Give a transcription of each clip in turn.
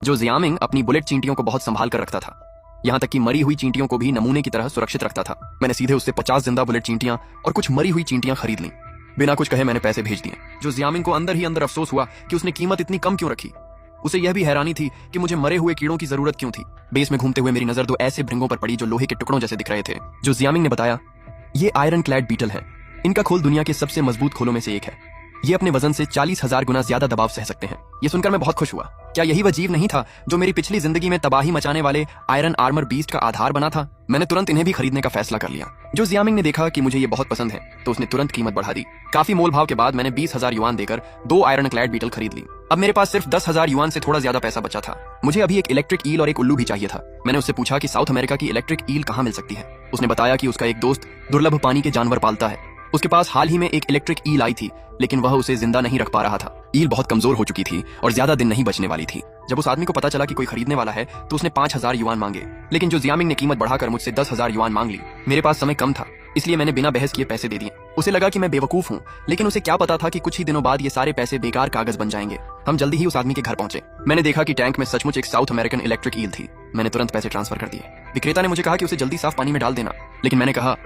जो जियामिंग अपनी बुलेट चींटियों को बहुत संभाल कर रखता था, यहाँ तक कि मरी हुई चींटियों को भी नमूने की तरह सुरक्षित रखता था। मैंने सीधे उससे 50 जिंदा बुलेट चींटियां और कुछ मरी हुई चींटियां खरीद ली। बिना कुछ कहे मैंने पैसे भेज दिए। जो जियामिंग को अंदर ही अंदर अफसोस हुआ कि उसने कीमत इतनी कम क्यों रखी। उसे यह भी हैरानी थी कि मुझे मरे हुए कीड़ों की जरूरत क्यों थी। बेस में घूमते हुए मेरी नजर दो ऐसे भृंगों पर पड़ी जो लोहे के टुकड़ों जैसे दिख रहे थे। जो जियामिंग ने बताया, ये आयरन क्लैड बीटल है। इनका खोल दुनिया के सबसे मजबूत खोलों में से एक है। ये अपने वजन से 40,000 गुना ज्यादा दबाव सह सकते हैं। ये सुनकर मैं बहुत खुश हुआ। क्या यही वह जीव नहीं था जो मेरी पिछली जिंदगी में तबाही मचाने वाले आयरन आर्मर बीस्ट का आधार बना था। मैंने तुरंत इन्हें भी खरीदने का फैसला कर लिया। जो जियामिंग ने देखा कि मुझे ये बहुत पसंद है तो उसने तुरंत कीमत बढ़ा दी। काफी मोल भाव के बाद मैंने 20,000 युआन देकर 2 आयरन क्लैड बीटल खरीद ली। अब मेरे पास सिर्फ 10,000 युआन से थोड़ा ज्यादा पैसा बचा था। मुझे अभी एक इलेक्ट्रिक ईल और एक उल्लू भी चाहिए था। मैंने उससे पूछा कि साउथ अमेरिका की इलेक्ट्रिक ईल कहाँ मिल सकती है। उसने बताया कि उसका एक दोस्त दुर्लभ पानी के जानवर पालता है। उसके पास हाल ही में एक इलेक्ट्रिक ईल आई थी, लेकिन वह उसे जिंदा नहीं रख पा रहा था। ईल बहुत कमजोर हो चुकी थी और ज्यादा दिन नहीं बचने वाली थी। जब उस आदमी को पता चला कि कोई खरीदने वाला है तो उसने 5,000 युआन मांगे, लेकिन जो जियामिंग ने कीमत बढ़ाकर मुझसे 10,000 युआन मांग ली। मेरे पास समय कम था, इसलिए मैंने बिना बहस किए पैसे दे दिए। उसे लगा कि मैं बेवकूफ हूँ, लेकिन उसे क्या पता था कि कुछ ही दिनों बाद ये सारे पैसे बेकार कागज बन जाएंगे। हम जल्दी ही उस आदमी के घर पहुंचे। मैंने देखा कि टैंक में सचमुच एक साउथ अमेरिकन इलेक्ट्रिक ईल थी। मैंने तुरंत पैसे ट्रांसफर कर दिए। विक्रेता ने मुझे कहा कि उसे जल्दी साफ पानी में डाल देना, लेकिन मैंने कहा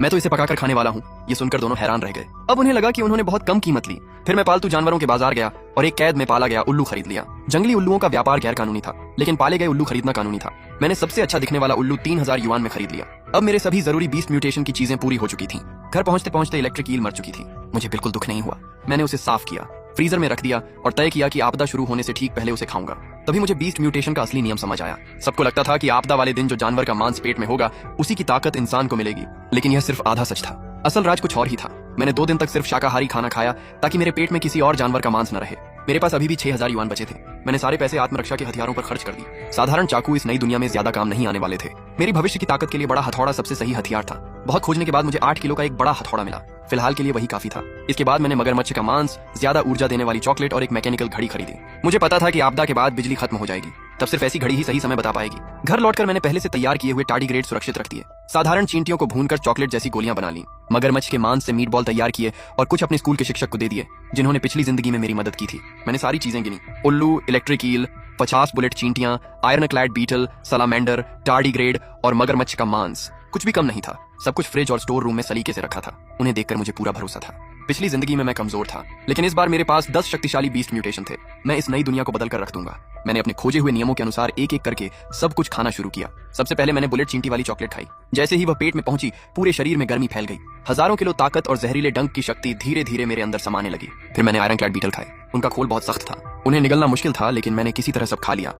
मैं तो इसे पकाकर खाने वाला हूँ। ये सुनकर दोनों हैरान रह गए। अब उन्हें लगा कि उन्होंने बहुत कम कीमत ली। फिर मैं पालतू जानवरों के बाजार गया और एक कैद में पाला गया उल्लू खरीद लिया। जंगली उल्लुओं का व्यापार गैर कानूनी था, लेकिन पाले गए उल्लू खरीदना कानूनी था। मैंने सबसे अच्छा दिखने वाला उल्लू 3,000 युआन में खरीद लिया। अब मेरे सभी जरूरी बीस्ट म्यूटेशन की चीजें पूरी हो चुकी थी। घर पहुंचते पहुंचते इलेक्ट्रिक ईल मर चुकी थी। मुझे बिल्कुल दुख नहीं हुआ। मैंने उसे साफ किया, फ्रीजर में रख दिया और तय किया कि आपदा शुरू होने से ठीक पहले उसे खाऊंगा। तभी मुझे बीस्ट म्यूटेशन का असली नियम समझ आया। सबको लगता था कि आपदा वाले दिन जो जानवर का मांस पेट में होगा उसी की ताकत इंसान को मिलेगी, लेकिन यह सिर्फ आधा सच था। असल राज कुछ और ही था। मैंने 2 दिन तक सिर्फ शाकाहारी खाना खाया ताकि मेरे पेट में किसी और जानवर का मांस न रहे। मेरे पास अभी भी 6,000 युआन बचे थे। मैंने सारे पैसे आत्मरक्षा के हथियारों पर खर्च कर दिए। साधारण चाकू इस नई दुनिया में ज्यादा काम नहीं आने वाले थे। मेरी भविष्य की ताकत के लिए बड़ा हथौड़ा सबसे सही हथियार था। बहुत खोजने के बाद मुझे 8 किलो का एक बड़ा हथौड़ा मिला। फिलहाल के लिए वही काफी था। इसके बाद मैंने मगरमच्छ का मांस, ज्यादा ऊर्जा देने वाली चॉकलेट और एक मैकेनिकल घड़ी खरीदी। मुझे पता था कि आपदा के बाद बिजली खत्म हो जाएगी, तब सिर्फ ऐसी घड़ी ही सही समय बता पाएगी। घर लौटकर मैंने पहले से तैयार किए हुए टार्डीग्रेड सुरक्षित रख दिए। साधारण चींटियों को भूनकर चॉकलेट जैसी गोलियां बना ली। मगरमच्छ के मांस से मीट बॉल तैयार किए और कुछ अपने स्कूल के शिक्षक को दे दिए, जिन्होंने पिछली जिंदगी में मेरी मदद की थी। मैंने सारी चीजें गिनी। उल्लू, इलेक्ट्रिक ईल, 50 बुलेट चींटियां, ironclad beetle, salamander, tardigrade और मगरमच्छ का मांस। कुछ भी कम नहीं था। सब कुछ फ्रिज और स्टोर रूम में सलीके से रखा था। उन्हें देखकर मुझे पूरा भरोसा था। पिछली जिंदगी में मैं कमजोर था, लेकिन इस बार मेरे पास 10 शक्तिशाली बीस्ट म्यूटेशन थे। मैं इस नई दुनिया को बदल कर रख दूंगा। मैंने अपने खोजे हुए नियमों के अनुसार एक एक करके सब कुछ खाना शुरू किया। सबसे पहले मैंने बुलेट चींटी वाली चॉकलेट खाई। जैसे ही वह पेट में पहुंची, पूरे शरीर में गर्मी फैल गई। हजारों किलो ताकत और जहरीले डंक की शक्ति धीरे धीरे मेरे अंदर समाने लगी। फिर मैंने आयरन क्लैड बीटल खाए। उनका खोल बहुत सख्त था, उन्हें निगलना मुश्किल था, लेकिन मैंने किसी तरह सब खा लिया।